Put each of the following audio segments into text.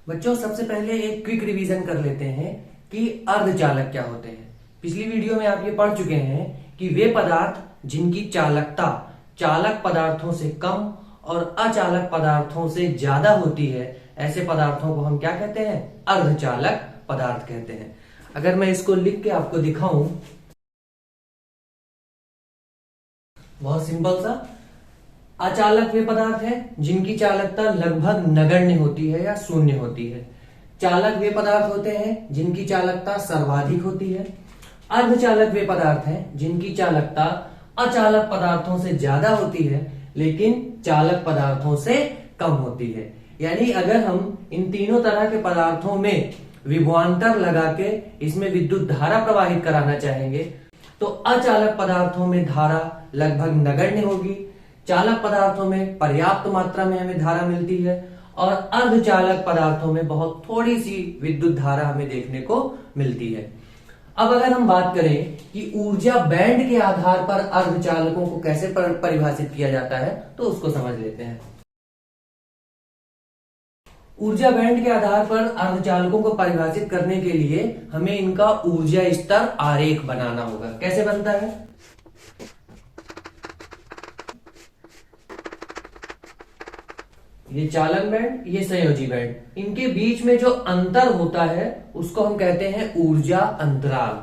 बच्चों सबसे पहले एक क्विक रिवीजन कर लेते हैं कि अर्धचालक क्या होते हैं। पिछली वीडियो में आप ये पढ़ चुके हैं कि वे पदार्थ जिनकी चालकता चालक पदार्थों से कम और अचालक पदार्थों से ज्यादा होती है, ऐसे पदार्थों को हम क्या कहते हैं? अर्धचालक पदार्थ कहते हैं। अगर मैं इसको लिख के आपको दिखाऊं, बहुत सिंपल सा, अचालक वे पदार्थ हैं जिनकी चालकता लगभग नगण्य होती है या शून्य होती है। चालक वे पदार्थ होते हैं जिनकी चालकता सर्वाधिक होती है। अर्धचालक वे पदार्थ हैं जिनकी चालकता अचालक पदार्थों से ज्यादा होती है लेकिन चालक पदार्थों से कम होती है। यानी अगर हम इन तीनों तरह के पदार्थों में विभवांतर लगा के इसमें विद्युत धारा प्रवाहित कराना चाहेंगे तो अचालक पदार्थों में धारा लगभग नगण्य होगी, चालक पदार्थों में पर्याप्त मात्रा में हमें धारा मिलती है और अर्धचालक पदार्थों में बहुत थोड़ी सी विद्युत धारा हमें देखने को मिलती है। अब अगर हम बात करें कि ऊर्जा बैंड के आधार पर अर्धचालकों को कैसे परिभाषित किया जाता है तो उसको समझ लेते हैं। ऊर्जा बैंड के आधार पर अर्धचालकों को परिभाषित करने के लिए हमें इनका ऊर्जा स्तर आरेख बनाना होगा। कैसे बनता है? ये चालन बैंड, ये संयोजी बैंड, इनके बीच में जो अंतर होता है उसको हम कहते हैं ऊर्जा अंतराल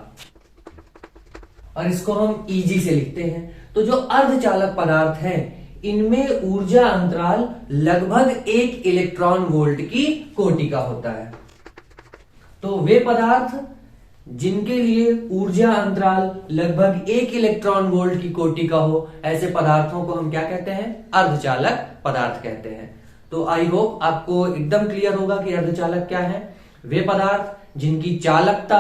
और इसको हम ईजी से लिखते हैं। तो जो अर्धचालक पदार्थ हैं इनमें ऊर्जा अंतराल लगभग 1 इलेक्ट्रॉन वोल्ट की कोटि का होता है। तो वे पदार्थ जिनके लिए ऊर्जा अंतराल लगभग 1 इलेक्ट्रॉन वोल्ट की कोटि का हो, ऐसे पदार्थों को हम क्या कहते हैं? अर्धचालक पदार्थ कहते हैं। तो आई होप आपको एकदम क्लियर होगा कि अर्धचालक क्या है। वे पदार्थ जिनकी चालकता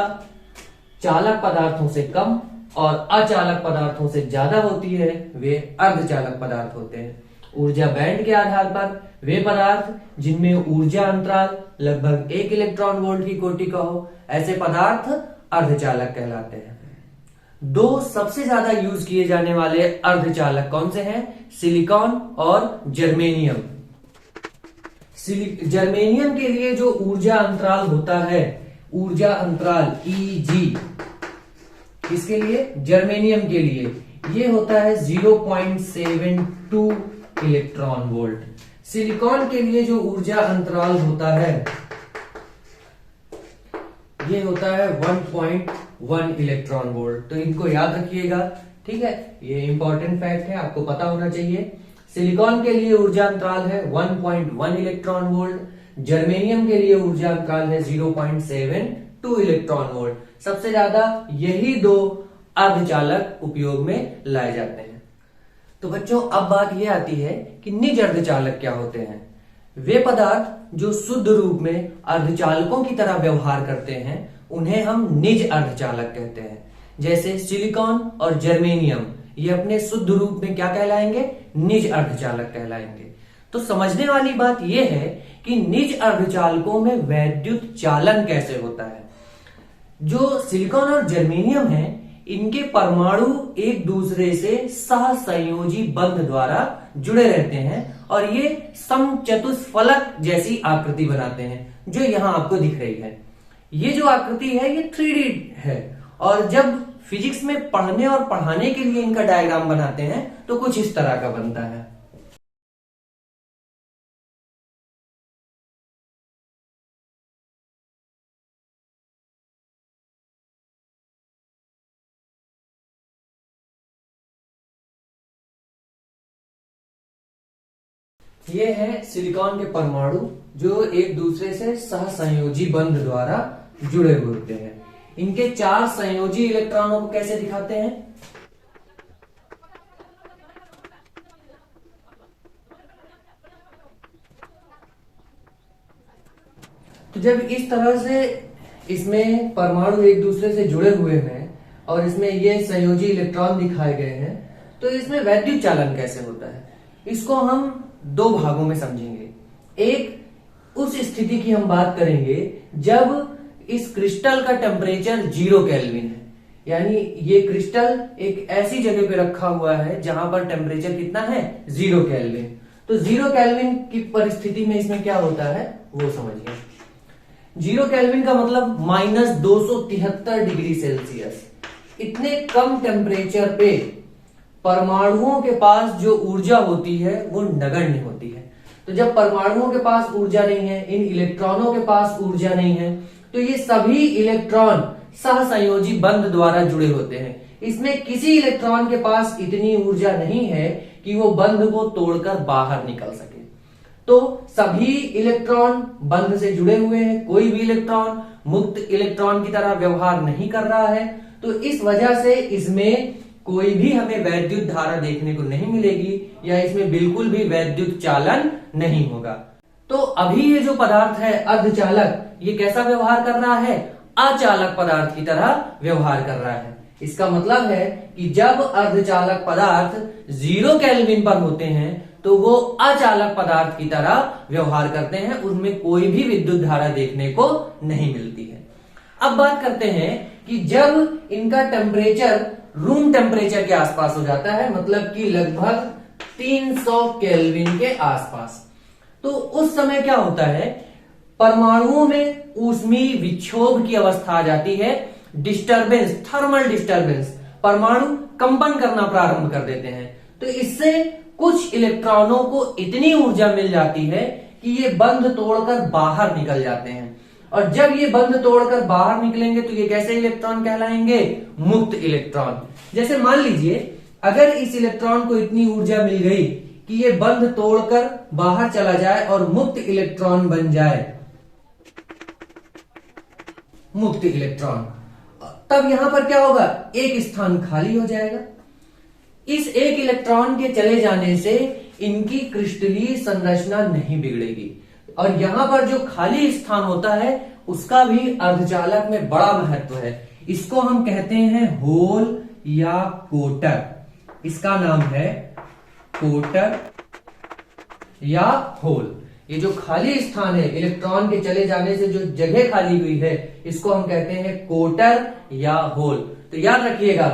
चालक पदार्थों से कम और अचालक पदार्थों से ज्यादा होती है वे अर्धचालक पदार्थ होते हैं। ऊर्जा बैंड के आधार पर वे पदार्थ जिनमें ऊर्जा अंतराल लगभग 1 इलेक्ट्रॉन वोल्ट की कोटि का हो, ऐसे पदार्थ अर्धचालक कहलाते हैं। दो सबसे ज्यादा यूज किए जाने वाले अर्धचालक कौन से हैं? सिलिकॉन और जर्मेनियम। जर्मेनियम के लिए जो ऊर्जा अंतराल होता है, ऊर्जा अंतराल Eg, किसके लिए? जर्मेनियम के लिए ये होता है 0.72 इलेक्ट्रॉन वोल्ट। सिलिकॉन के लिए जो ऊर्जा अंतराल होता है ये होता है 1.1 इलेक्ट्रॉन वोल्ट। तो इनको याद रखिएगा, ठीक है? ये इंपॉर्टेंट फैक्ट है, आपको पता होना चाहिए। सिलिकॉन के लिए ऊर्जा अंतराल है 1.1 इलेक्ट्रॉन वोल्ट, जर्मेनियम के लिए ऊर्जा अंतराल है 0.72 इलेक्ट्रॉन वोल्ट। सबसे ज्यादा यही दो अर्धचालक उपयोग में लाए जाते हैं। तो बच्चों अब बात यह आती है कि निज अर्धचालक क्या होते हैं। वे पदार्थ जो शुद्ध रूप में अर्धचालकों की तरह व्यवहार करते हैं उन्हें हम निज अर्धचालक कहते हैं। जैसे सिलिकॉन और जर्मेनियम ये अपने शुद्ध रूप में क्या कहलाएंगे? निज अर्धचालक कहलाएंगे। तो समझने वाली बात यह है कि निज अर्धचालकों में वैद्युत चालन कैसे होता है। जो सिलिकॉन और जर्मेनियम है इनके परमाणु एक दूसरे से सहसंयोजी बंध द्वारा जुड़े रहते हैं और ये समचतुष्फलक जैसी आकृति बनाते हैं जो यहां आपको दिख रही है। ये जो आकृति है ये 3D है और जब फिजिक्स में पढ़ने और पढ़ाने के लिए इनका डायग्राम बनाते हैं तो कुछ इस तरह का बनता है। ये है सिलिकॉन के परमाणु जो एक दूसरे से सहसंयोजी बंध द्वारा जुड़े हुए होते हैं। इनके 4 संयोजी इलेक्ट्रॉनों को कैसे दिखाते हैं? तो जब इस तरह से इसमें परमाणु एक दूसरे से जुड़े हुए हैं और इसमें ये संयोजी इलेक्ट्रॉन दिखाए गए हैं तो इसमें वैद्युत चालन कैसे होता है इसको हम 2 भागों में समझेंगे। एक उस स्थिति की हम बात करेंगे जब इस क्रिस्टल का टेम्परेचर 0 केल्विन है, यानी ये क्रिस्टल एक ऐसी जगह पे रखा हुआ है जहां पर टेम्परेचर कितना है? 0 केल्विन। तो 0 केल्विन की परिस्थिति में इसमें क्या होता है वो समझिए। 0 केल्विन का मतलब -273 डिग्री सेल्सियस। इतने कम टेम्परेचर पे परमाणुओं के पास जो ऊर्जा होती है वो नगण्य होती है। तो जब परमाणुओं के पास ऊर्जा नहीं है, इन इलेक्ट्रॉनों के पास ऊर्जा नहीं है, तो ये सभी इलेक्ट्रॉन सहसंयोजी बंध द्वारा जुड़े होते हैं। इसमें किसी इलेक्ट्रॉन के पास इतनी ऊर्जा नहीं है कि वो बंध को तोड़कर बाहर निकल सके। तो सभी इलेक्ट्रॉन बंध से जुड़े हुए हैं, कोई भी इलेक्ट्रॉन मुक्त इलेक्ट्रॉन की तरह व्यवहार नहीं कर रहा है। तो इस वजह से इसमें कोई भी हमें वैद्युत धारा देखने को नहीं मिलेगी या इसमें बिल्कुल भी वैद्युत चालन नहीं होगा। तो अभी ये जो पदार्थ है अर्धचालक, ये कैसा व्यवहार कर रहा है? अचालक पदार्थ की तरह व्यवहार कर रहा है। इसका मतलब है कि जब अर्धचालक पदार्थ 0 केल्विन पर होते हैं तो वो अचालक पदार्थ की तरह व्यवहार करते हैं, उनमें कोई भी विद्युत धारा देखने को नहीं मिलती है। अब बात करते हैं कि जब इनका टेम्परेचर रूम टेम्परेचर के आसपास हो जाता है, मतलब कि लगभग 300 केल्विन के आसपास, तो उस समय क्या होता है? परमाणुओं में ऊष्मीय विक्षोभ की अवस्था आ जाती है, डिस्टरबेंस, थर्मल डिस्टरबेंस, परमाणु कंपन करना प्रारंभ कर देते हैं। तो इससे कुछ इलेक्ट्रॉनों को इतनी ऊर्जा मिल जाती है कि ये बंध तोड़कर बाहर निकल जाते हैं। और जब ये बंध तोड़कर बाहर निकलेंगे तो ये कैसे इलेक्ट्रॉन कहलाएंगे? मुक्त इलेक्ट्रॉन। जैसे मान लीजिए अगर इस इलेक्ट्रॉन को इतनी ऊर्जा मिल गई कि ये बंध तोड़कर बाहर चला जाए और मुक्त इलेक्ट्रॉन बन जाए, मुक्त इलेक्ट्रॉन, तब यहां पर क्या होगा? एक स्थान खाली हो जाएगा। इस एक इलेक्ट्रॉन के चले जाने से इनकी क्रिस्टलीय संरचना नहीं बिगड़ेगी और यहां पर जो खाली स्थान होता है उसका भी अर्धचालक में बड़ा महत्व है। इसको हम कहते हैं होल या कोटर। इसका नाम है कोटर या होल। ये जो खाली स्थान है, इलेक्ट्रॉन के चले जाने से जो जगह खाली हुई है, इसको हम कहते हैं कोटर या होल। तो याद रखिएगा,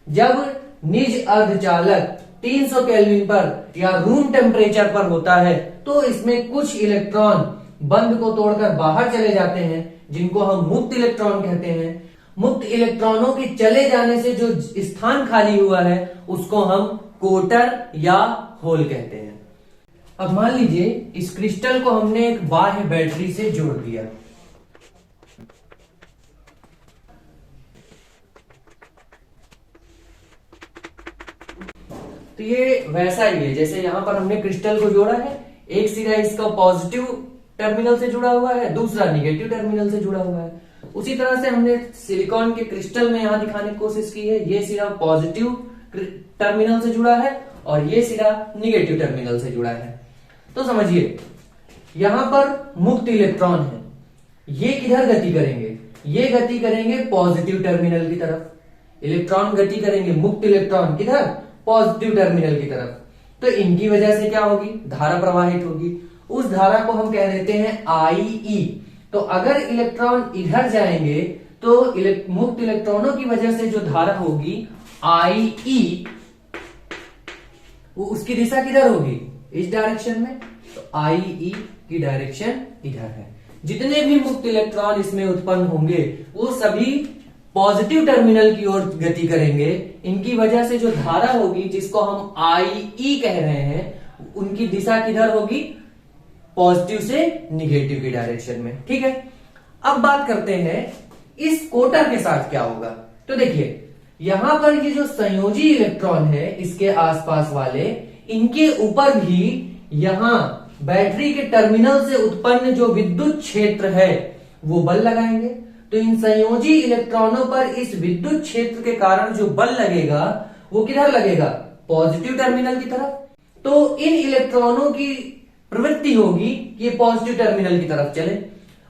जब निज अर्धचालक 300 केल्विन पर या रूम टेम्परेचर पर होता है तो इसमें कुछ इलेक्ट्रॉन बंध को तोड़कर बाहर चले जाते हैं, जिनको हम मुक्त इलेक्ट्रॉन कहते हैं। मुक्त इलेक्ट्रॉनों के चले जाने से जो स्थान खाली हुआ है उसको हम कोटर या होल कहते हैं। अब मान लीजिए इस क्रिस्टल को हमने एक बाह्य बैटरी से जोड़ दिया। तो ये वैसा ही है जैसे यहां पर हमने क्रिस्टल को जोड़ा है, एक सिरा इसका पॉजिटिव टर्मिनल से जुड़ा हुआ है, दूसरा निगेटिव टर्मिनल से जुड़ा हुआ है। उसी तरह से हमने सिलिकॉन के क्रिस्टल में यहां दिखाने की कोशिश की है, ये सिरा पॉजिटिव टर्मिनल से जुड़ा है और ये सिरा निगेटिव टर्मिनल से जुड़ा है। तो समझिए यहां पर मुक्त इलेक्ट्रॉन है, ये किधर गति करेंगे? ये गति करेंगे पॉजिटिव टर्मिनल की तरफ। इलेक्ट्रॉन गति करेंगे, मुक्त इलेक्ट्रॉन किधर? पॉजिटिव टर्मिनल की तरफ। तो इनकी वजह से क्या होगी? धारा प्रवाहित होगी। उस धारा को हम कह देते हैं IE। तो अगर इलेक्ट्रॉन इधर जाएंगे तो मुक्त इलेक्ट्रॉनों की वजह से जो धारा होगी IE, वो उसकी दिशा किधर होगी? इस डायरेक्शन में। तो IE की डायरेक्शन इधर है। जितने भी मुक्त इलेक्ट्रॉन इसमें उत्पन्न होंगे वो सभी पॉजिटिव टर्मिनल की ओर गति करेंगे। इनकी वजह से जो धारा होगी जिसको हम IE कह रहे हैं, उनकी दिशा किधर होगी? पॉजिटिव से निगेटिव की डायरेक्शन में। ठीक है, अब बात करते हैं इस कोटर के साथ क्या होगा। तो देखिए यहां पर ये जो संयोजी इलेक्ट्रॉन है इसके आसपास वाले, इनके ऊपर भी यहां बैटरी के टर्मिनल से उत्पन्न जो विद्युत क्षेत्र है वो बल लगाएंगे। तो इन संयोजी इलेक्ट्रॉनों पर इस विद्युत क्षेत्र के कारण जो बल लगेगा वो किधर लगेगा? पॉजिटिव टर्मिनल की तरफ। तो इन इलेक्ट्रॉनों की प्रवृत्ति होगी कि ये पॉजिटिव टर्मिनल की तरफ चले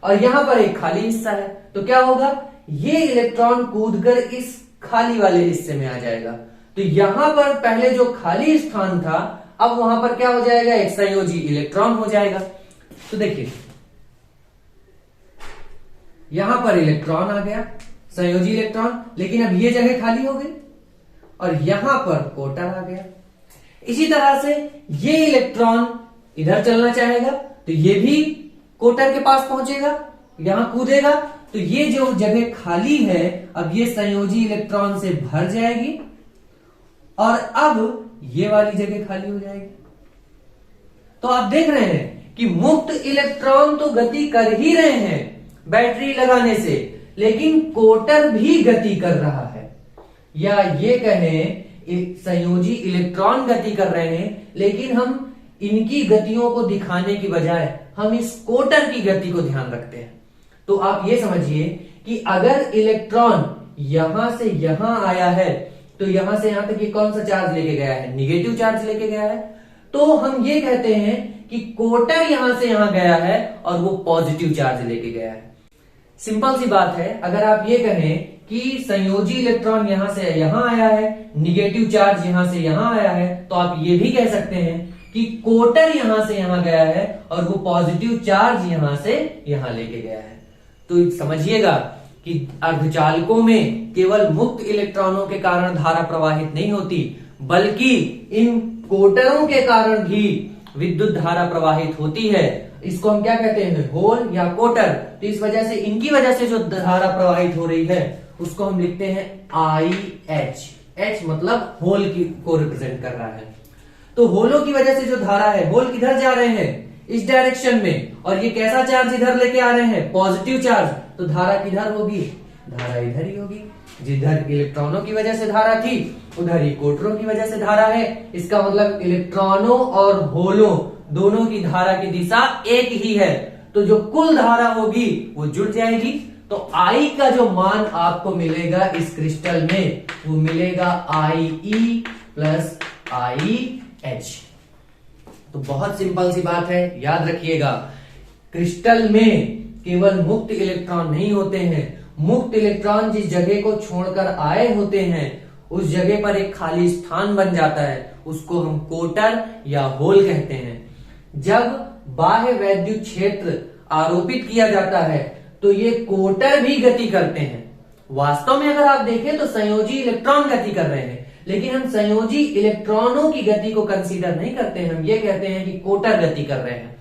और यहां पर एक खाली हिस्सा है, तो क्या होगा? ये इलेक्ट्रॉन कूदकर इस खाली वाले हिस्से में आ जाएगा। तो यहां पर पहले जो खाली स्थान था अब वहां पर क्या हो जाएगा? एक संयोजी इलेक्ट्रॉन हो जाएगा। तो देखिए यहां पर इलेक्ट्रॉन आ गया, संयोजी इलेक्ट्रॉन, लेकिन अब ये जगह खाली हो गई और यहां पर कोटर आ गया। इसी तरह से ये इलेक्ट्रॉन इधर चलना चाहेगा तो ये भी कोटर के पास पहुंचेगा यहां कूदेगा तो ये जो जगह खाली है अब ये संयोजी इलेक्ट्रॉन से भर जाएगी और अब ये वाली जगह खाली हो जाएगी। तो आप देख रहे हैं कि मुक्त इलेक्ट्रॉन तो गति कर ही रहे हैं बैटरी लगाने से, लेकिन कोटर भी गति कर रहा है, या ये कहें संयोजी इलेक्ट्रॉन गति कर रहे हैं, लेकिन हम इनकी गतियों को दिखाने की बजाय हम इस कोटर की गति को ध्यान रखते हैं। तो आप ये समझिए कि अगर इलेक्ट्रॉन यहां से यहां आया है तो यहां से यहां तक ये कौन सा चार्ज लेके गया है? निगेटिव चार्ज लेके गया है। तो हम ये कहते हैं कि कोटर यहां से यहां गया है और वो पॉजिटिव चार्ज लेके गया है। सिंपल सी बात है, अगर आप ये कहें कि संयोजी इलेक्ट्रॉन यहां से यहां आया है, निगेटिव चार्ज यहां से यहां आया है, तो आप ये भी कह सकते हैं कि कोटर यहां से यहां गया है और वो पॉजिटिव चार्ज यहां से यहां लेके गया है। तो समझिएगा कि अर्धचालकों में केवल मुक्त इलेक्ट्रॉनों के कारण धारा प्रवाहित नहीं होती, बल्कि इन कोटरों के कारण भी विद्युत धारा प्रवाहित होती है। इसको हम क्या कहते हैं? होल या कोटर। तो इस वजह से, इनकी वजह से जो धारा प्रवाहित हो रही है उसको हम लिखते हैं IH। H मतलब होल को रिप्रेजेंट कर रहा है। तो होलों की वजह से जो धारा है, होल किधर जा रहे हैं? इस डायरेक्शन में, और ये कैसा चार्ज इधर लेके आ रहे हैं? Positive charge. तो धारा किधर होगी? धारा इधर ही होगी। जिधर इलेक्ट्रॉनों की वजह से धारा थी उधर ही कोटरों की वजह से धारा है। इसका मतलब इलेक्ट्रॉनों और होलों दोनों की धारा की दिशा एक ही है, तो जो कुल धारा होगी वो जुड़ जाएगी। तो I का जो मान आपको मिलेगा इस क्रिस्टल में वो मिलेगा IE प्लस IH। तो बहुत सिंपल सी बात है, याद रखिएगा, क्रिस्टल में केवल मुक्त इलेक्ट्रॉन नहीं होते हैं। मुक्त इलेक्ट्रॉन जिस जगह को छोड़कर आए होते हैं उस जगह पर एक खाली स्थान बन जाता है, उसको हम कोटर या होल कहते हैं। जब बाह्य वैद्युत क्षेत्र आरोपित किया जाता है तो ये कोटर भी गति करते हैं। वास्तव में अगर आप देखें तो संयोजी इलेक्ट्रॉन गति कर रहे हैं, लेकिन हम संयोजी इलेक्ट्रॉनों की गति को कंसीडर नहीं करते हैं। हम ये कहते हैं कि कोटर गति कर रहे हैं।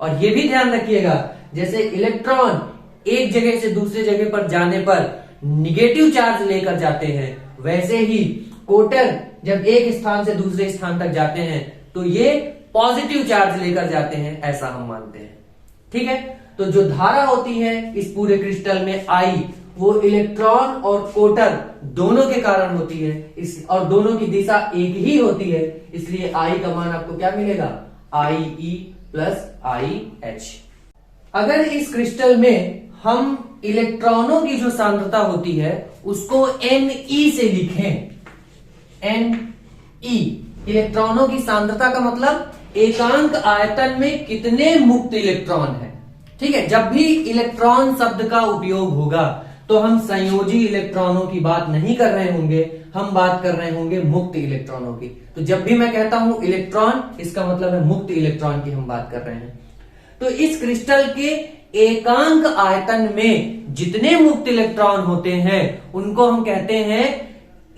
और ये भी ध्यान रखिएगा, जैसे इलेक्ट्रॉन एक जगह से दूसरे जगह पर जाने पर निगेटिव चार्ज लेकर जाते हैं, वैसे ही कोटर जब एक स्थान से दूसरे स्थान तक जाते हैं तो ये पॉजिटिव चार्ज लेकर जाते हैं, ऐसा हम मानते हैं। ठीक है, तो जो धारा होती है इस पूरे क्रिस्टल में I, वो इलेक्ट्रॉन और कोटर दोनों के कारण होती है, इस और दोनों की दिशा एक ही होती है, इसलिए I का मान आपको क्या मिलेगा? IE plus IH। अगर इस क्रिस्टल में हम इलेक्ट्रॉनों की जो सांद्रता होती है उसको Ne से लिखें, Ne इलेक्ट्रॉनों की सांद्रता का मतलब एकांक आयतन में कितने मुक्त इलेक्ट्रॉन है। ठीक है, जब भी इलेक्ट्रॉन शब्द का उपयोग होगा तो हम संयोजी इलेक्ट्रॉनों की बात नहीं कर रहे होंगे, हम बात कर रहे होंगे मुक्त इलेक्ट्रॉनों की। तो जब भी मैं कहता हूं इलेक्ट्रॉन, इसका मतलब है मुक्त इलेक्ट्रॉन की हम बात कर रहे हैं। तो इस क्रिस्टल के एकांक आयतन में जितने मुक्त इलेक्ट्रॉन होते हैं उनको हम कहते हैं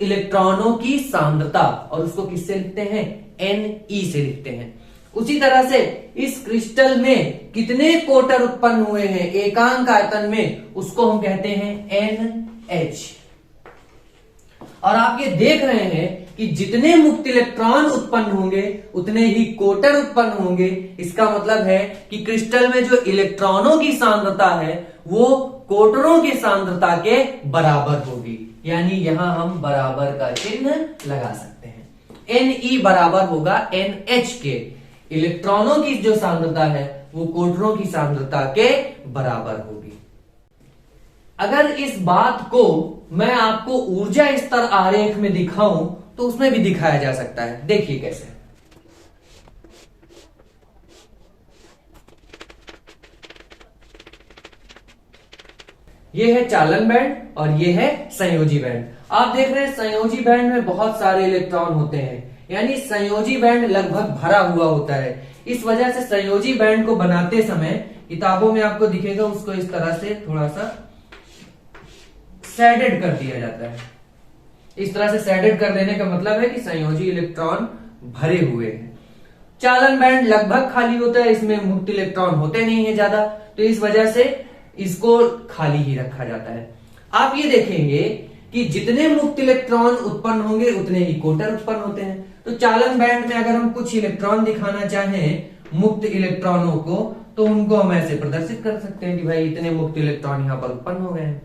इलेक्ट्रॉनों की सांद्रता, और उसको किससे लिखते हैं? Ne से लिखते हैं। उसी तरह से इस क्रिस्टल में कितने कोटर उत्पन्न हुए हैं एकांक आयतन में, उसको हम कहते हैं NH। और आप ये देख रहे हैं कि जितने मुक्त इलेक्ट्रॉन उत्पन्न होंगे उतने ही कोटर उत्पन्न होंगे। इसका मतलब है कि क्रिस्टल में जो इलेक्ट्रॉनों की सांद्रता है वो कोटरों की सांद्रता के बराबर होगी, यानी यहां हम बराबर का चिन्ह लगा सकते हैं। Ne बराबर होगा NH के। इलेक्ट्रॉनों की जो सांद्रता है वो कोटरों की सांद्रता के बराबर होगी। अगर इस बात को मैं आपको ऊर्जा स्तर आरेख में दिखाऊं तो उसमें भी दिखाया जा सकता है। देखिए कैसे। ये है चालन बैंड और ये है संयोजी बैंड। आप देख रहे हैं संयोजी बैंड में बहुत सारे इलेक्ट्रॉन होते हैं, यानी संयोजी बैंड लगभग भरा हुआ होता है। इस वजह से संयोजी बैंड को बनाते समय किताबों में आपको दिखेगा उसको इस तरह से थोड़ा सा सैडेड कर दिया जाता है। इस तरह से सैडेड कर देने का मतलब है कि संयोजी इलेक्ट्रॉन भरे हुए हैं। चालन बैंड लगभग खाली होता है, इसमें मुक्त इलेक्ट्रॉन होते नहीं है ज्यादा, तो इस वजह से इसको खाली ही रखा जाता है। आप ये देखेंगे कि जितने मुक्त इलेक्ट्रॉन उत्पन्न होंगे उतने ही कोटर उत्पन्न होते हैं। तो चालन बैंड में अगर हम कुछ इलेक्ट्रॉन दिखाना चाहें मुक्त इलेक्ट्रॉनों को, तो उनको हम ऐसे प्रदर्शित कर सकते हैं कि भाई इतने मुक्त इलेक्ट्रॉन यहां पर उत्पन्न हो गए हैं।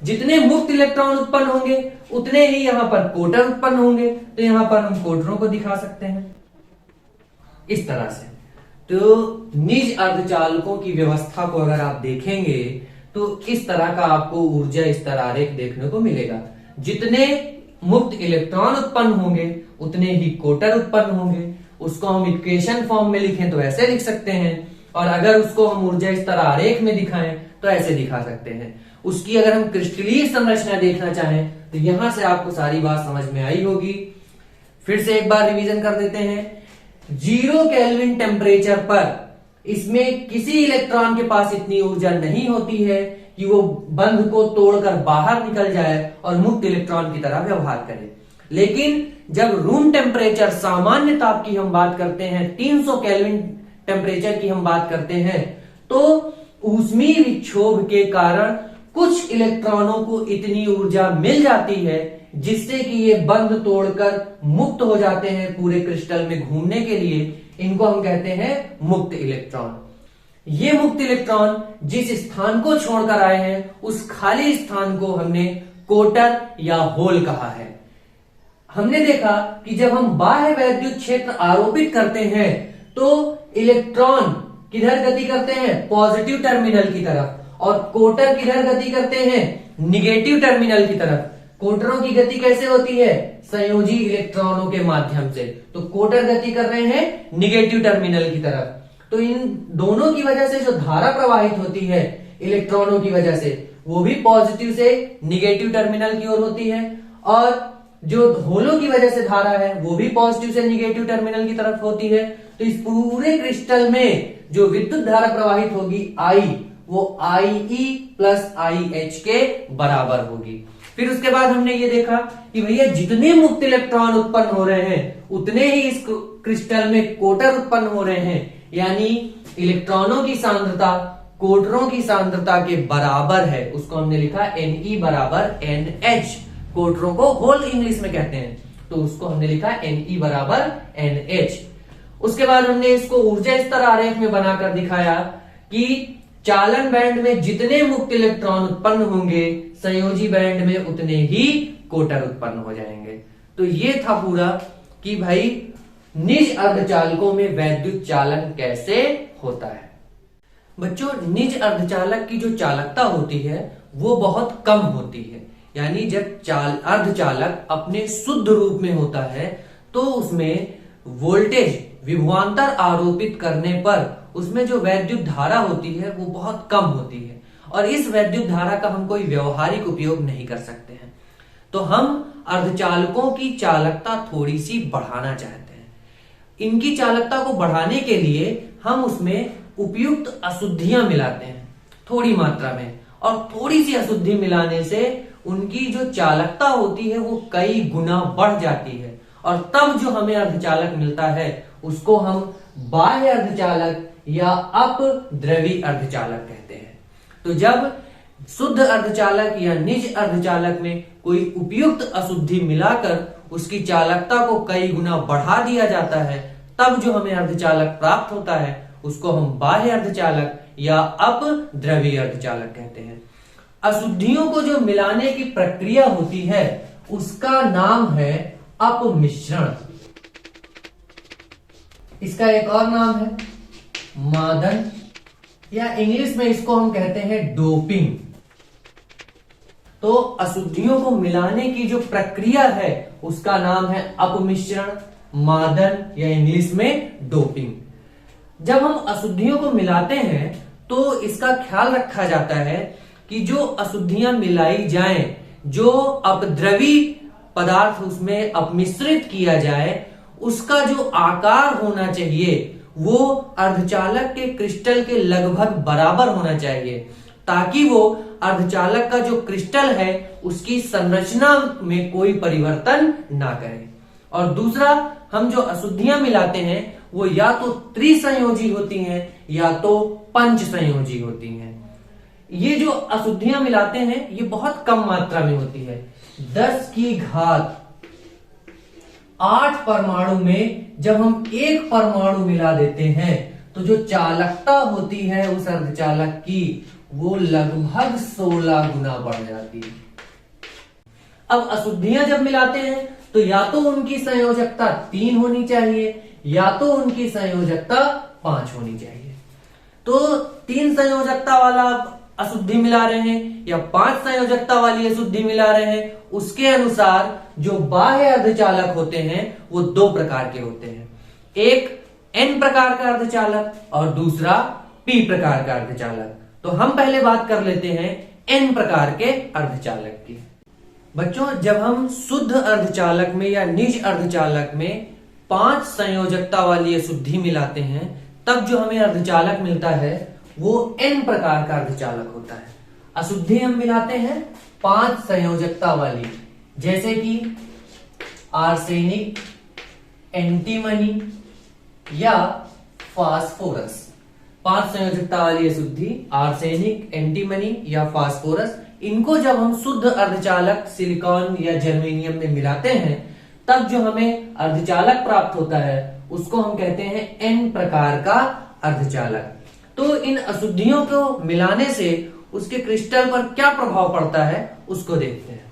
जितने मुक्त इलेक्ट्रॉन उत्पन्न होंगे उतने ही यहां पर कोटर उत्पन्न होंगे, तो यहां पर हम कोटरों को दिखा सकते हैं इस तरह से। तो निज अर्धचालकों की व्यवस्था को अगर आप देखेंगे तो इस तरह का आपको ऊर्जा स्तर आरेख देखने को मिलेगा। जितने मुक्त इलेक्ट्रॉन उत्पन्न होंगे उतने ही कोटर उत्पन्न होंगे। उसको हम इक्वेशन फॉर्म में लिखें तो ऐसे लिख सकते हैं, और अगर उसको हम ऊर्जा स्तर आरेख में दिखाएं तो ऐसे दिखा सकते हैं। उसकी अगर हम क्रिस्टलीय संरचना देखना चाहें तो यहां से आपको सारी बात समझ में आई होगी। फिर से एक बार रिवीजन कर देते हैं। 0 केल्विन टेम्परेचर पर इसमें किसी इलेक्ट्रॉन के पास इतनी ऊर्जा नहीं होती है कि वो बंध को तोड़कर बाहर निकल जाए और मुक्त इलेक्ट्रॉन की तरह व्यवहार करे। लेकिन जब रूम टेम्परेचर, सामान्य ताप की हम बात करते हैं, 300 केल्विन टेम्परेचर की हम बात करते हैं, तो ऊष्मीय विक्षोभ के कारण कुछ इलेक्ट्रॉनों को इतनी ऊर्जा मिल जाती है जिससे कि ये बंध तोड़कर मुक्त हो जाते हैं पूरे क्रिस्टल में घूमने के लिए। इनको हम कहते हैं मुक्त इलेक्ट्रॉन। ये मुक्त इलेक्ट्रॉन जिस स्थान को छोड़कर आए हैं उस खाली स्थान को हमने कोटर या होल कहा है। हमने देखा कि जब हम बाह्य वैद्युत क्षेत्र आरोपित करते हैं तो इलेक्ट्रॉन किधर गति करते हैं? पॉजिटिव टर्मिनल की तरफ। और कोटर किधर गति करते हैं? निगेटिव टर्मिनल की तरफ। कोटरों की गति कैसे होती है? संयोजी इलेक्ट्रॉनों के माध्यम से। तो कोटर गति कर रहे हैं निगेटिव टर्मिनल की तरफ। तो इन दोनों की वजह से जो धारा प्रवाहित होती है इलेक्ट्रॉनों की वजह से, वो भी पॉजिटिव से निगेटिव टर्मिनल की ओर होती है, और जो होलों की वजह से धारा है वो भी पॉजिटिव से निगेटिव टर्मिनल की तरफ होती है। तो इस पूरे क्रिस्टल में जो विद्युत धारा प्रवाहित होगी I, वो IE प्लस IH के बराबर होगी। फिर उसके बाद हमने ये देखा कि भैया जितने मुक्त इलेक्ट्रॉन उत्पन्न हो रहे हैं उतने ही इस क्रिस्टल में कोटर उत्पन्न हो रहे हैं, यानी इलेक्ट्रॉनों की सांद्रता कोटरों की सांद्रता के बराबर है। उसको हमने लिखा Ne बराबर NH। कोटरों को होल इंग्लिश में कहते हैं, तो उसको हमने लिखा Ne बराबर NH। उसके बाद हमने इसको ऊर्जा स्तर आरेख में बनाकर दिखाया कि चालन बैंड में जितने मुक्त इलेक्ट्रॉन उत्पन्न होंगे संयोजी बैंड में उतने ही कोटर उत्पन्न हो जाएंगे। तो ये था पूरा कि भाई निज अर्धचालकों में वैद्युत चालन कैसे होता है। बच्चों, निज अर्धचालक की जो चालकता होती है वो बहुत कम होती है, यानी जब अर्धचालक अपने शुद्ध रूप में होता है तो उसमें वोल्टेज विभवांतर आरोपित करने पर उसमें जो वैद्युत धारा होती है वो बहुत कम होती है, और इस वैद्युत धारा का हम कोई व्यवहारिक उपयोग नहीं कर सकते हैं। तो हम अर्धचालकों की चालकता थोड़ी सी बढ़ाना चाहते हैं। इनकी चालकता को बढ़ाने के लिए हम उसमें उपयुक्त अशुद्धियां मिलाते हैं थोड़ी मात्रा में, और थोड़ी सी अशुद्धि मिलाने से उनकी जो चालकता होती है वो कई गुना बढ़ जाती है, और तब जो हमें अर्धचालक मिलता है उसको हम बाह्य अर्धचालक या अपद्रवी अर्धचालक कहते हैं। तो जब शुद्ध अर्धचालक या निज अर्धचालक में कोई उपयुक्त अशुद्धि मिलाकर उसकी चालकता को कई गुना बढ़ा दिया जाता है, तब जो हमें अर्धचालक प्राप्त होता है उसको हम बाह्य अर्धचालक या अपद्रवी अर्धचालक कहते हैं। अशुद्धियों को जो मिलाने की प्रक्रिया होती है उसका नाम है अपमिश्रण। इसका एक और नाम है मादन, या इंग्लिश में इसको हम कहते हैं डोपिंग। तो अशुद्धियों को मिलाने की जो प्रक्रिया है उसका नाम है अपमिश्रण, मादन या इंग्लिश में डोपिंग। जब हम अशुद्धियों को मिलाते हैं तो इसका ख्याल रखा जाता है कि जो अशुद्धियां मिलाई जाएं, जो अपद्रवी पदार्थ उसमें अपमिश्रित किया जाए, उसका जो आकार होना चाहिए वो अर्धचालक के क्रिस्टल के लगभग बराबर होना चाहिए, ताकि वो अर्धचालक का जो क्रिस्टल है उसकी संरचना में कोई परिवर्तन ना करे। और दूसरा, हम जो अशुद्धियां मिलाते हैं वो या तो त्रिसंयोजी होती हैं या तो पंच संयोजी होती हैं। ये जो अशुद्धियां मिलाते हैं ये बहुत कम मात्रा में होती है। 10 की घात 8 परमाणु में जब हम एक परमाणु मिला देते हैं तो जो चालकता होती है उस अर्धचालक की वो लगभग 16 गुना बढ़ जाती है। अब अशुद्धियां जब मिलाते हैं तो या तो उनकी संयोजकता 3 होनी चाहिए या तो उनकी संयोजकता 5 होनी चाहिए। तो 3 संयोजकता वाला अशुद्धि मिला रहे हैं या 5 संयोजकता वाली अशुद्धि मिला रहे हैं, उसके अनुसार जो बाह्य अर्धचालक होते हैं वो 2 प्रकार के होते हैं। एक N प्रकार का अर्धचालक और दूसरा P प्रकार का अर्धचालक। तो हम पहले बात कर लेते हैं N प्रकार के अर्धचालक की। बच्चों, जब हम शुद्ध अर्धचालक में या निज अर्धचालक में 5 संयोजकता वाली अशुद्धि मिलाते हैं तब जो हमें अर्धचालक मिलता है वो N प्रकार का अर्धचालक होता है। अशुद्धि हम मिलाते हैं 5 संयोजकता वाली, जैसे कि आर्सेनिक, एंटीमनी या फास्फोरस। 5 संयोजकता वाली अशुद्धि आर्सेनिक, एंटीमनी या फास्फोरस, इनको जब हम शुद्ध अर्धचालक सिलिकॉन या जर्मेनियम में मिलाते हैं तब जो हमें अर्धचालक प्राप्त होता है उसको हम कहते हैं N प्रकार का अर्धचालक। तो इन अशुद्धियों को मिलाने से उसके क्रिस्टल पर क्या प्रभाव पड़ता है उसको देखते हैं।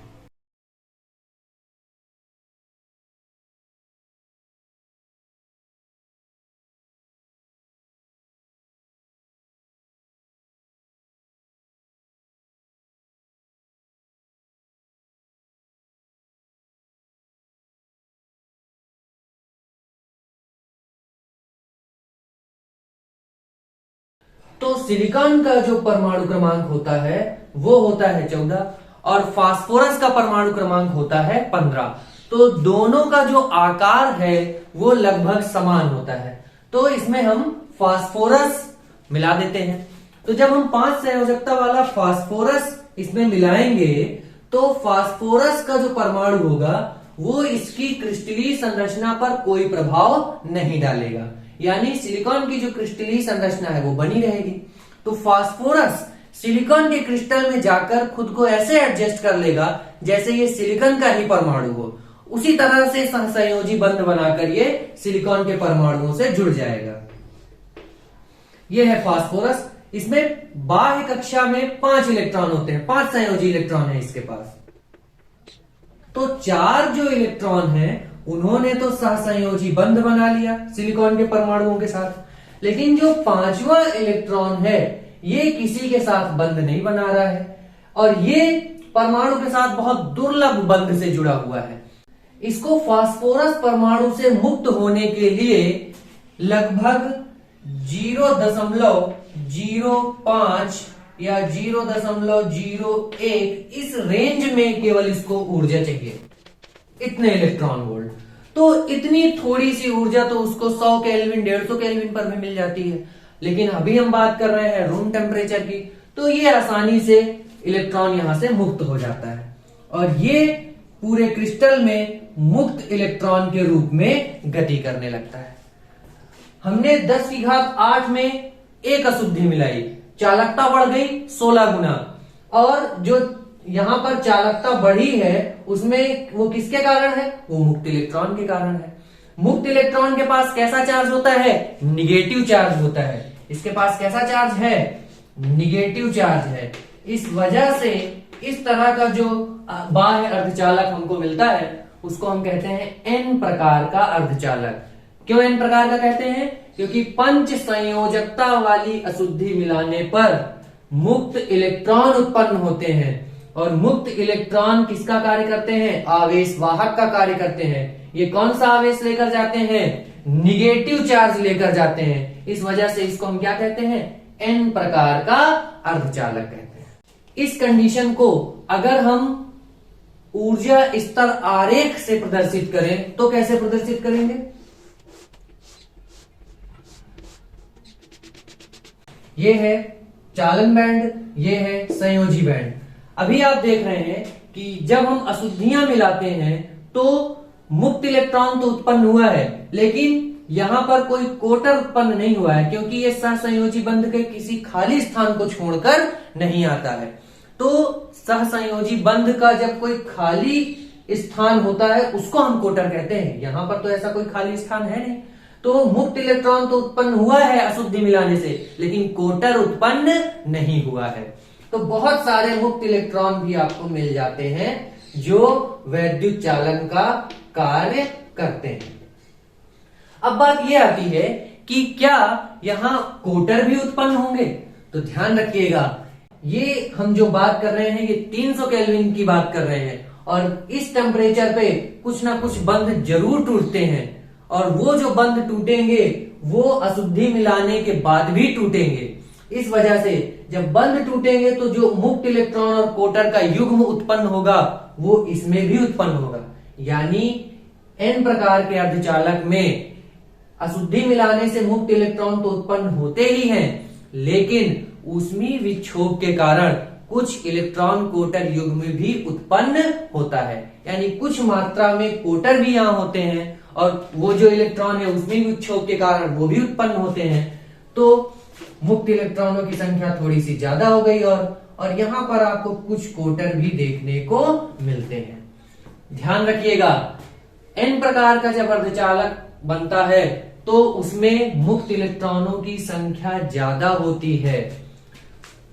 तो सिलिकॉन का जो परमाणु क्रमांक होता है वो होता है 14 और फास्फोरस का परमाणु क्रमांक होता है 15। तो दोनों का जो आकार है वो लगभग समान होता है। तो इसमें हम फास्फोरस मिला देते हैं। तो जब हम 5 संयोजकता वाला फास्फोरस इसमें मिलाएंगे तो फास्फोरस का जो परमाणु होगा वो इसकी क्रिस्टलीय संरचना पर कोई प्रभाव नहीं डालेगा, यानी सिलिकॉन की जो क्रिस्टलीय संरचना है वो बनी रहेगी। तो फास्फोरस सिलिकॉन के क्रिस्टल में जाकर खुद को ऐसे एडजस्ट कर लेगा जैसे ये सिलिकॉन का ही परमाणु हो, उसी तरह से सहसंयोजी बंध बनाकर ये सिलिकॉन के परमाणुओं से जुड़ जाएगा। ये है फास्फोरस। इसमें बाह्य कक्षा में 5 इलेक्ट्रॉन होते हैं, 5 संयोजी इलेक्ट्रॉन है इसके पास। तो 4 जो इलेक्ट्रॉन है उन्होंने तो सहसंयोजी बंध बना लिया सिलिकॉन के परमाणुओं के साथ, लेकिन जो 5वां इलेक्ट्रॉन है ये किसी के साथ बंध नहीं बना रहा है और ये परमाणु के साथ बहुत दुर्लभ बंध से जुड़ा हुआ है। इसको फास्फोरस परमाणु से मुक्त होने के लिए लगभग 0.05 या 0.01 इस रेंज में केवल इसको ऊर्जा चाहिए, इतने इलेक्ट्रॉन वोल्ट। तो इतनी थोड़ी सी ऊर्जा तो उसको 100 केल्विन 150 केल्विन पर भी मिल जाती है, लेकिन अभी हम बात कर रहे हैं रूम टेम्परेचर की, तो ये आसानी से इलेक्ट्रॉन यहां से मुक्त हो जाता है और ये पूरे क्रिस्टल में मुक्त इलेक्ट्रॉन के रूप में गति करने लगता है। हमने 10 की घात 8 में एक अशुद्धि मिलाई, चालकता बढ़ गई 16 गुना, और जो यहां पर चालकता बढ़ी है उसमें वो किसके कारण है? वो मुक्त इलेक्ट्रॉन के कारण है। मुक्त इलेक्ट्रॉन के पास कैसा चार्ज होता है? निगेटिव चार्ज होता है। इसके पास कैसा चार्ज है? निगेटिव चार्ज है। इस वजह से इस तरह का जो बाह्य अर्धचालक हमको मिलता है उसको हम कहते हैं N प्रकार का अर्धचालक। क्यों N प्रकार का कहते हैं? क्योंकि 5 संयोजकता वाली अशुद्धि मिलाने पर मुक्त इलेक्ट्रॉन उत्पन्न होते हैं और मुक्त इलेक्ट्रॉन किसका कार्य करते हैं? आवेश वाहक का कार्य करते हैं। ये कौन सा आवेश लेकर जाते हैं? निगेटिव चार्ज लेकर जाते हैं। इस वजह से इसको हम क्या कहते हैं? N प्रकार का अर्धचालक कहते हैं। इस कंडीशन को अगर हम ऊर्जा स्तर आरेख से प्रदर्शित करें तो कैसे प्रदर्शित करेंगे? ये है चालन बैंड, ये है संयोजी बैंड। अभी आप देख रहे हैं कि जब हम अशुद्धियां मिलाते हैं तो मुक्त इलेक्ट्रॉन तो उत्पन्न हुआ है, लेकिन यहाँ पर कोई कोटर उत्पन्न नहीं हुआ है, क्योंकि ये सहसंयोजी बंध के किसी खाली स्थान को छोड़कर नहीं आता है। तो सहसंयोजी बंध का जब कोई खाली स्थान होता है उसको हम कोटर कहते हैं। यहाँ पर तो ऐसा कोई खाली स्थान है नहीं, तो मुक्त इलेक्ट्रॉन तो उत्पन्न हुआ है अशुद्धि मिलाने से, लेकिन कोटर उत्पन्न नहीं हुआ है। तो बहुत सारे मुक्त इलेक्ट्रॉन भी आपको मिल जाते हैं जो वैद्युत चालन का कार्य करते हैं। अब बात यह आती है कि क्या यहाँ कोटर भी उत्पन्न होंगे? तो ध्यान रखिएगा, ये हम जो बात कर रहे हैं ये 300 केल्विन की बात कर रहे हैं, और इस टेम्परेचर पे कुछ ना कुछ बंध जरूर टूटते हैं, और वो जो बंध टूटेंगे वो अशुद्धि मिलाने के बाद भी टूटेंगे। इस वजह से जब बंध टूटेंगे तो जो मुक्त इलेक्ट्रॉन और कोटर का युग्म उत्पन्न होगा वो इसमें भी उत्पन्न होगा। यानी n प्रकार के अर्धचालक में अशुद्धि मिलाने से मुक्त इलेक्ट्रॉन तो उत्पन्न होते ही हैं, लेकिन ऊष्मीय विक्षोभ के कारण कुछ इलेक्ट्रॉन कोटर युग्म भी उत्पन्न होता है। यानी कुछ मात्रा में कोटर भी यहाँ होते हैं, और वो जो इलेक्ट्रॉन है ऊष्मीय विक्षोभ के कारण वो भी उत्पन्न होते हैं। तो मुक्त इलेक्ट्रॉनों की संख्या थोड़ी सी ज्यादा हो गई, और यहाँ पर आपको कुछ कोटर भी देखने को मिलते हैं। ध्यान रखिएगा, n प्रकार का जब अर्धचालक बनता है तो उसमें मुक्त इलेक्ट्रॉनों की संख्या ज्यादा होती है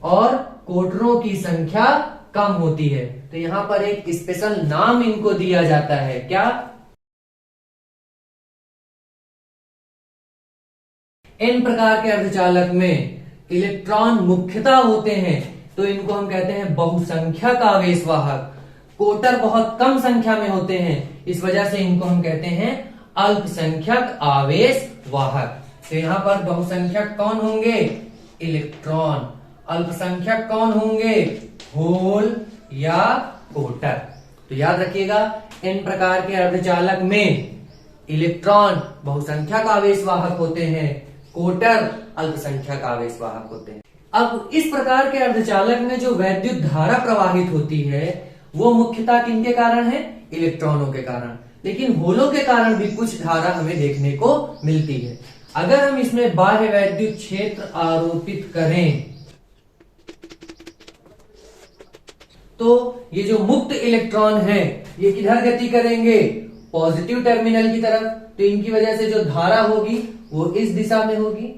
और कोटरों की संख्या कम होती है। तो यहां पर एक स्पेशल नाम इनको दिया जाता है, क्या? n प्रकार के अर्धचालक में इलेक्ट्रॉन मुख्यतः होते हैं, तो इनको हम कहते हैं बहुसंख्यक आवेश वाहक। कोटर बहुत कम संख्या में होते हैं, इस वजह से इनको हम कहते हैं अल्पसंख्यक आवेश वाहक। तो यहाँ पर बहुसंख्यक कौन होंगे? इलेक्ट्रॉन। अल्पसंख्यक कौन होंगे? होल या कोटर। तो याद रखिएगा, n प्रकार के अर्धचालक में इलेक्ट्रॉन बहुसंख्यक आवेश वाहक होते हैं, कोटर अल्पसंख्यक आवेश वाहक होते हैं। अब इस प्रकार के अर्धचालक में जो वैद्युत धारा प्रवाहित होती है वो मुख्यतः किनके कारण है? इलेक्ट्रॉनों के कारण। लेकिन होलों के कारण भी कुछ धारा हमें देखने को मिलती है। अगर हम इसमें बाह्य वैद्युत क्षेत्र आरोपित करें तो ये जो मुक्त इलेक्ट्रॉन है ये किधर गति करेंगे? पॉजिटिव टर्मिनल की तरफ। तो इनकी वजह से जो धारा होगी वो इस दिशा में होगी,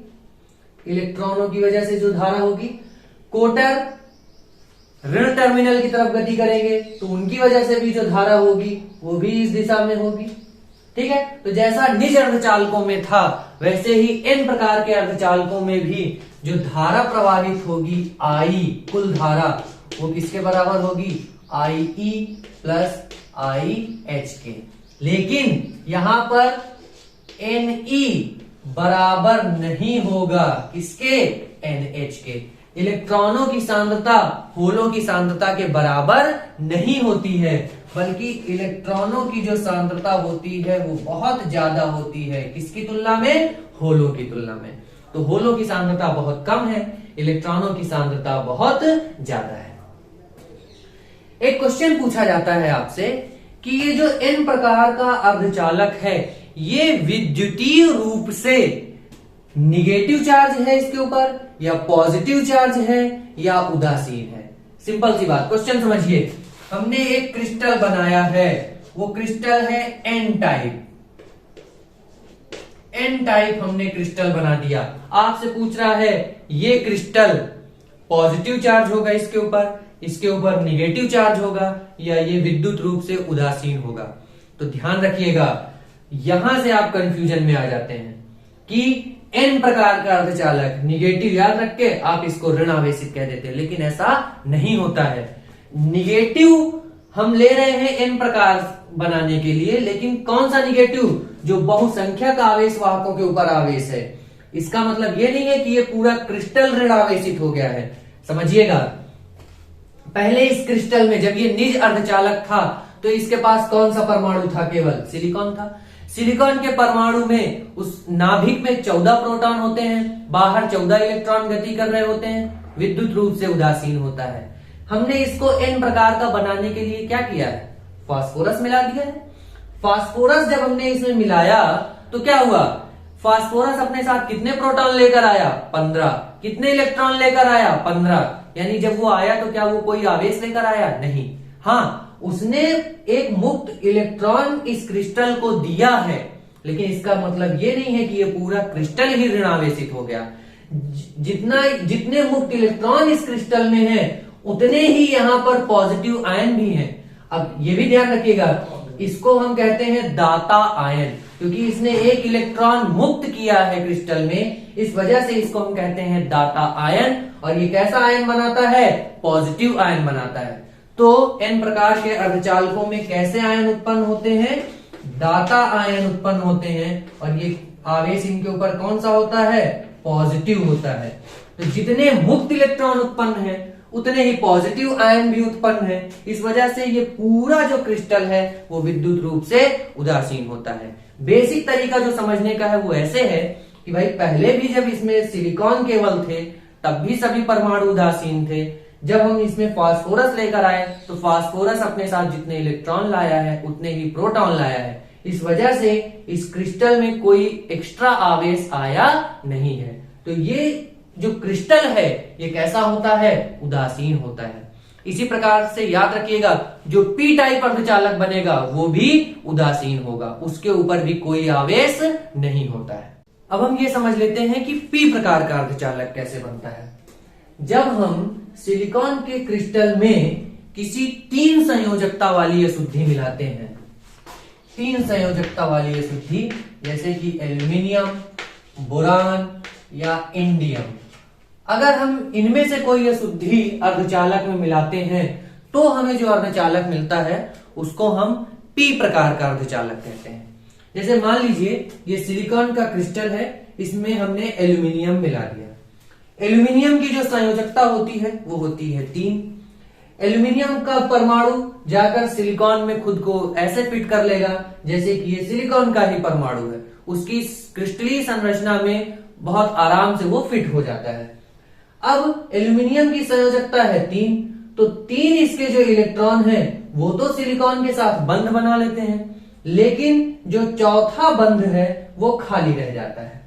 इलेक्ट्रॉनों की वजह से जो धारा होगी। कोटर ऋण टर्मिनल की तरफ गति करेंगे तो उनकी वजह से भी जो धारा होगी वो भी इस दिशा में होगी। ठीक है, तो जैसा निज अर्धचालकों में था वैसे ही n प्रकार के अर्धचालकों में भी जो धारा प्रवाहित होगी I, कुल धारा, वो किसके बराबर होगी? IE प्लस IH के। लेकिन यहां पर NE बराबर नहीं होगा, किसके? NH के। इलेक्ट्रॉनों की सांद्रता होलों की सांद्रता के बराबर नहीं होती है, बल्कि इलेक्ट्रॉनों की जो सांद्रता होती है वो बहुत ज्यादा होती है। किसकी तुलना में? होलों की तुलना में। तो होलों की सांद्रता बहुत कम है, इलेक्ट्रॉनों की सांद्रता बहुत ज्यादा है। एक क्वेश्चन पूछा जाता है आपसे कि ये जो n प्रकार का अर्धचालक है ये विद्युतीय रूप से निगेटिव चार्ज है इसके ऊपर, या पॉजिटिव चार्ज है, या उदासीन है? सिंपल सी बात, क्वेश्चन समझिए। हमने एक क्रिस्टल बनाया है, वो क्रिस्टल है एन टाइप। एन टाइप हमने क्रिस्टल बना दिया। आपसे पूछ रहा है ये क्रिस्टल पॉजिटिव चार्ज होगा इसके ऊपर निगेटिव चार्ज होगा, या ये विद्युत रूप से उदासीन होगा? तो ध्यान रखिएगा, यहां से आप कंफ्यूजन में आ जाते हैं कि n प्रकार का अर्धचालक निगेटिव याद रख के आप इसको ऋण आवेशित कह देते हैं, लेकिन ऐसा नहीं होता है। निगेटिव हम ले रहे हैं n प्रकार बनाने के लिए, लेकिन कौन सा निगेटिव? जो बहुसंख्यक आवेश वाहकों के ऊपर आवेश है। इसका मतलब ये नहीं है कि ये पूरा क्रिस्टल ऋण आवेशित हो गया है। समझिएगा, पहले इस क्रिस्टल में जब ये निज अर्धचालक था तो इसके पास कौन सा परमाणु था? केवल सिलिकॉन था। सिलिकॉन के परमाणु में उस नाभिक में 14 प्रोटॉन होते हैं, बाहर 14 इलेक्ट्रॉन गति कर रहे होते हैं, विद्युत रूप से उदासीन होता है। हमने इसको n प्रकार का बनाने के लिए क्या किया है? फास्फोरस मिला दिया है। फास्फोरस जब हमने इसमें मिलाया तो क्या हुआ? फास्फोरस अपने साथ कितने प्रोटॉन लेकर आया? 15। कितने इलेक्ट्रॉन लेकर आया? 15। यानी जब वो आया तो क्या वो कोई आवेश लेकर आया? नहीं। हाँ, उसने एक मुक्त इलेक्ट्रॉन इस क्रिस्टल को दिया है, लेकिन इसका मतलब ये नहीं है कि ये पूरा क्रिस्टल ही ऋणावेशित हो गया। जितने मुक्त इलेक्ट्रॉन इस क्रिस्टल में है उतने ही यहाँ पर पॉजिटिव आयन भी हैं। अब ये भी ध्यान रखिएगा, इसको हम कहते हैं दाता आयन, क्योंकि इसने एक इलेक्ट्रॉन मुक्त किया है क्रिस्टल में, इस वजह से इसको हम कहते हैं दाता आयन। और ये कैसा आयन बनाता है? पॉजिटिव आयन बनाता है। तो n प्रकार के अर्धचालकों में कैसे आयन उत्पन्न होते हैं? दाता आयन उत्पन्न होते हैं, और ये आवेश इनके ऊपर कौन सा होता है? पॉजिटिव होता है। तो जितने मुक्त इलेक्ट्रॉन उत्पन्न है उतने ही पॉजिटिव आयन भी उत्पन्न है। इस वजह से ये पूरा जो क्रिस्टल है वो विद्युत रूप से उदासीन होता है। बेसिक तरीका जो समझने का है वो ऐसे है कि भाई पहले भी जब इसमें सिलिकॉन केवल थे तब भी सभी परमाणु उदासीन थे। जब हम इसमें फास्फोरस लेकर आए तो फास्फोरस अपने साथ जितने इलेक्ट्रॉन लाया है उतने ही प्रोटॉन लाया है। इस वजह से इस क्रिस्टल में कोई एक्स्ट्रा आवेश आया नहीं है। तो ये जो क्रिस्टल है ये कैसा होता है? उदासीन होता है। इसी प्रकार से याद रखिएगा, जो पी टाइप अर्धचालक बनेगा वो भी उदासीन होगा, उसके ऊपर भी कोई आवेश नहीं होता है। अब हम ये समझ लेते हैं कि पी प्रकार का अर्धचालक कैसे बनता है। जब हम सिलिकॉन के क्रिस्टल में किसी 3 संयोजकता वाली अशुद्धि मिलाते हैं, 3 संयोजकता वाली अशुद्धि, जैसे कि एल्यूमिनियम, बोरान या इंडियम, अगर हम इनमें से कोई अशुद्धि अर्धचालक में मिलाते हैं तो हमें जो अर्धचालक मिलता है उसको हम पी प्रकार का अर्धचालक कहते हैं। जैसे मान लीजिए ये सिलिकॉन का क्रिस्टल है, इसमें हमने एल्यूमिनियम मिला दिया। एल्यूमिनियम की जो संयोजकता होती है वो होती है 3। एल्यूमिनियम का परमाणु जाकर सिलिकॉन में खुद को ऐसे फिट कर लेगा जैसे कि ये सिलिकॉन का ही परमाणु है, उसकी क्रिस्टलीय संरचना में बहुत आराम से वो फिट हो जाता है। अब एल्यूमिनियम की संयोजकता है 3, तो 3 इसके जो इलेक्ट्रॉन हैं वो तो सिलिकॉन के साथ बंध बना लेते हैं, लेकिन जो चौथा बंध है वो खाली रह जाता है।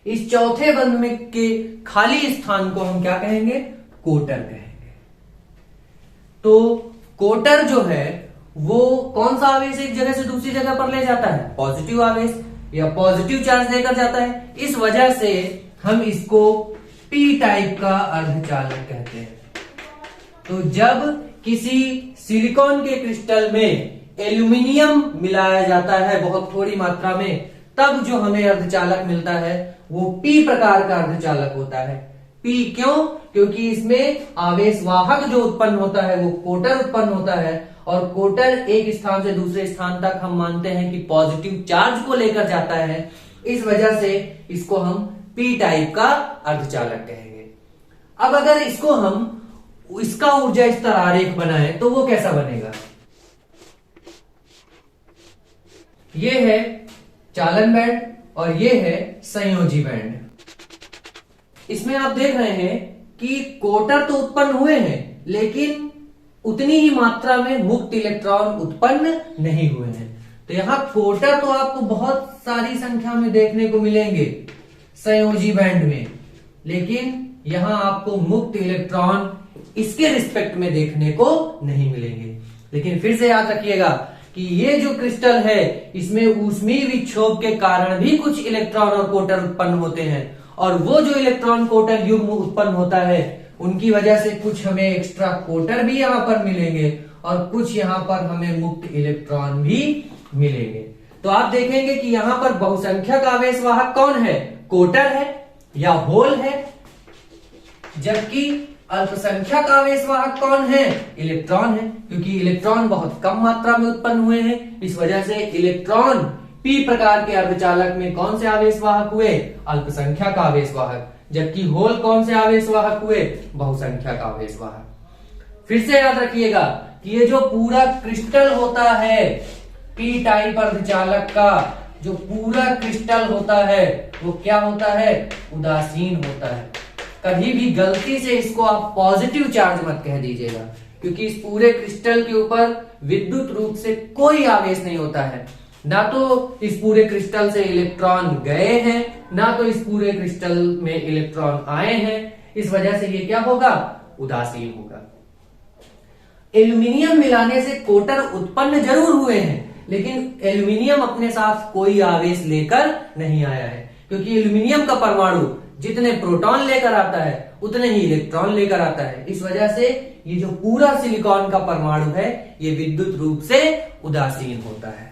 इस चौथे बंध में के खाली स्थान को हम क्या कहेंगे? कोटर कहेंगे। तो कोटर जो है वो कौन सा आवेश एक जगह से दूसरी जगह पर ले जाता है? पॉजिटिव आवेश या पॉजिटिव चार्ज लेकर जाता है। इस वजह से हम इसको पी टाइप का अर्धचालक कहते हैं। तो जब किसी सिलिकॉन के क्रिस्टल में एल्यूमिनियम मिलाया जाता है बहुत थोड़ी मात्रा में, तब जो हमें अर्धचालक मिलता है वो पी प्रकार का अर्धचालक होता है। पी क्यों? क्योंकि इसमें आवेश वाहक जो उत्पन्न होता है वो कोटर उत्पन्न होता है, और कोटर एक स्थान से दूसरे स्थान तक हम मानते हैं कि पॉजिटिव चार्ज को लेकर जाता है। इस वजह से इसको हम पी टाइप का अर्धचालक कहेंगे। अब अगर इसको हम इसका ऊर्जा स्तर आरेख बनाएं तो वो कैसा बनेगा? ये है चालन बैंड और ये है संयोजी बैंड। इसमें आप देख रहे हैं कि कोटर तो उत्पन्न हुए हैं, लेकिन उतनी ही मात्रा में मुक्त इलेक्ट्रॉन उत्पन्न नहीं हुए हैं। तो यहां कोटर तो आपको बहुत सारी संख्या में देखने को मिलेंगे संयोजी बैंड में, लेकिन यहां आपको मुक्त इलेक्ट्रॉन इसके रिस्पेक्ट में देखने को नहीं मिलेंगे। लेकिन फिर से याद रखिएगा कि ये जो क्रिस्टल है इसमें ऊष्मीय विक्षोभ के कारण भी कुछ इलेक्ट्रॉन और कोटर उत्पन्न होते हैं, और वो जो इलेक्ट्रॉन कोटर युग्म उत्पन्न होता है उनकी वजह से कुछ हमें एक्स्ट्रा कोटर भी यहां पर मिलेंगे और कुछ यहां पर हमें मुक्त इलेक्ट्रॉन भी मिलेंगे। तो आप देखेंगे कि यहां पर बहुसंख्यक आवेश वाहक कौन है? कोटर है या होल है, जबकि अल्पसंख्यक आवेश वाहक कौन है? इलेक्ट्रॉन है, क्योंकि इलेक्ट्रॉन बहुत कम मात्रा में उत्पन्न हुए हैं। इस वजह से इलेक्ट्रॉन पी प्रकार के अर्धचालक में कौन से आवेश वाहक हुए? अल्पसंख्यक आवेश वाहक। जबकि होल कौन से आवेश वाहक हुए? बहुसंख्यक आवेश वाहक। फिर से याद रखिएगा कि ये जो पूरा क्रिस्टल होता है पी टाइप अर्धचालक का, जो पूरा क्रिस्टल होता है वो क्या होता है? उदासीन होता है। कभी भी गलती से इसको आप पॉजिटिव चार्ज मत कह दीजिएगा, क्योंकि इस पूरे क्रिस्टल के ऊपर विद्युत रूप से कोई आवेश नहीं होता है। ना तो इस पूरे क्रिस्टल से इलेक्ट्रॉन गए हैं, ना तो इस पूरे क्रिस्टल में इलेक्ट्रॉन आए हैं। इस वजह से ये क्या होगा, उदासीन होगा। एल्यूमिनियम मिलाने से कोटर उत्पन्न जरूर हुए हैं, लेकिन एल्यूमिनियम अपने साथ कोई आवेश लेकर नहीं आया है, क्योंकि एल्यूमिनियम का परमाणु जितने प्रोटॉन लेकर आता है उतने ही इलेक्ट्रॉन लेकर आता है। इस वजह से ये जो पूरा सिलिकॉन का परमाणु है ये विद्युत रूप से उदासीन होता है।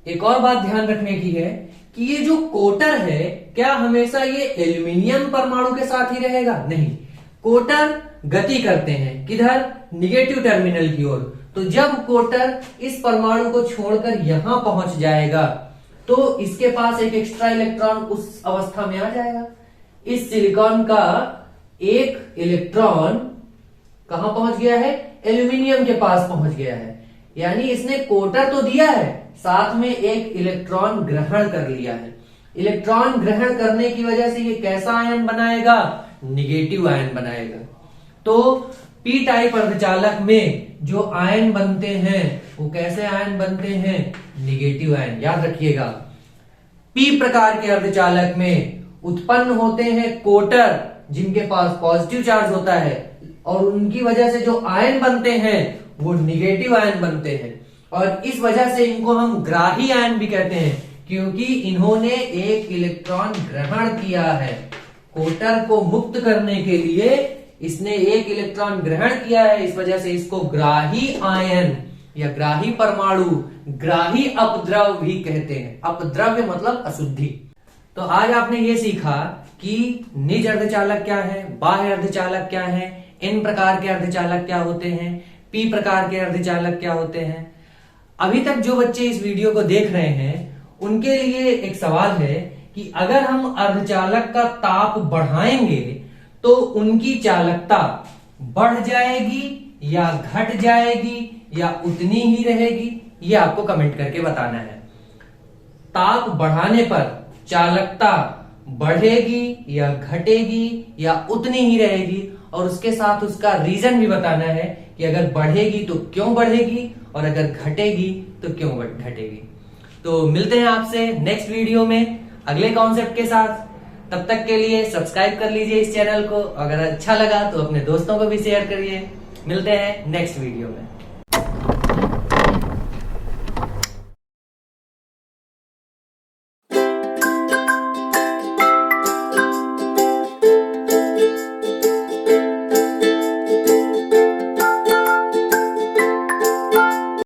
एक और बात ध्यान रखने की है कि ये जो कोटर है क्या हमेशा ये एल्यूमिनियम परमाणु के साथ ही रहेगा? नहीं, कोटर गति करते हैं किधर, निगेटिव टर्मिनल की ओर। तो जब कोटर इस परमाणु को छोड़कर यहां पहुंच जाएगा तो इसके पास एक एक्स्ट्रा इलेक्ट्रॉन उस अवस्था में आ जाएगा। इस सिलिकॉन का एक इलेक्ट्रॉन कहां पहुंच गया है, एल्यूमिनियम के पास पहुंच गया है। यानी इसने कोटर तो दिया है, साथ में एक इलेक्ट्रॉन ग्रहण कर लिया है। इलेक्ट्रॉन ग्रहण करने की वजह से ये कैसा आयन बनाएगा, निगेटिव आयन बनाएगा। तो पी टाइप अर्धचालक में जो आयन बनते हैं वो कैसे आयन बनते हैं, निगेटिव आयन। याद रखिएगा, पी प्रकार के अर्धचालक में उत्पन्न होते हैं कोटर जिनके पास पॉजिटिव चार्ज होता है, और उनकी वजह से जो आयन बनते हैं वो निगेटिव आयन बनते हैं। और इस वजह से इनको हम ग्राही आयन भी कहते हैं, क्योंकि इन्होंने एक इलेक्ट्रॉन ग्रहण किया है। कोटर को मुक्त करने के लिए इसने एक इलेक्ट्रॉन ग्रहण किया है, इस वजह से इसको ग्राही आयन या ग्राही परमाणु, ग्राही अपद्रव भी कहते हैं। अपद्रव्य मतलब अशुद्धि। तो आज आपने ये सीखा कि निज अर्धचालक क्या है, बाह्य अर्धचालक क्या है, एन प्रकार के अर्धचालक क्या होते हैं, पी प्रकार के अर्धचालक क्या होते हैं। अभी तक जो बच्चे इस वीडियो को देख रहे हैं उनके लिए एक सवाल है कि अगर हम अर्धचालक का ताप बढ़ाएंगे तो उनकी चालकता बढ़ जाएगी या घट जाएगी या उतनी ही रहेगी, ये आपको कमेंट करके बताना है। ताप बढ़ाने पर चालकता बढ़ेगी या घटेगी या उतनी ही रहेगी, और उसके साथ उसका रीजन भी बताना है कि अगर बढ़ेगी तो क्यों बढ़ेगी और अगर घटेगी तो क्यों घटेगी। तो मिलते हैं आपसे नेक्स्ट वीडियो में अगले कॉन्सेप्ट के साथ। तब तक के लिए सब्सक्राइब कर लीजिए इस चैनल को, अगर अच्छा लगा तो अपने दोस्तों को भी शेयर करिए। मिलते हैं नेक्स्ट वीडियो में।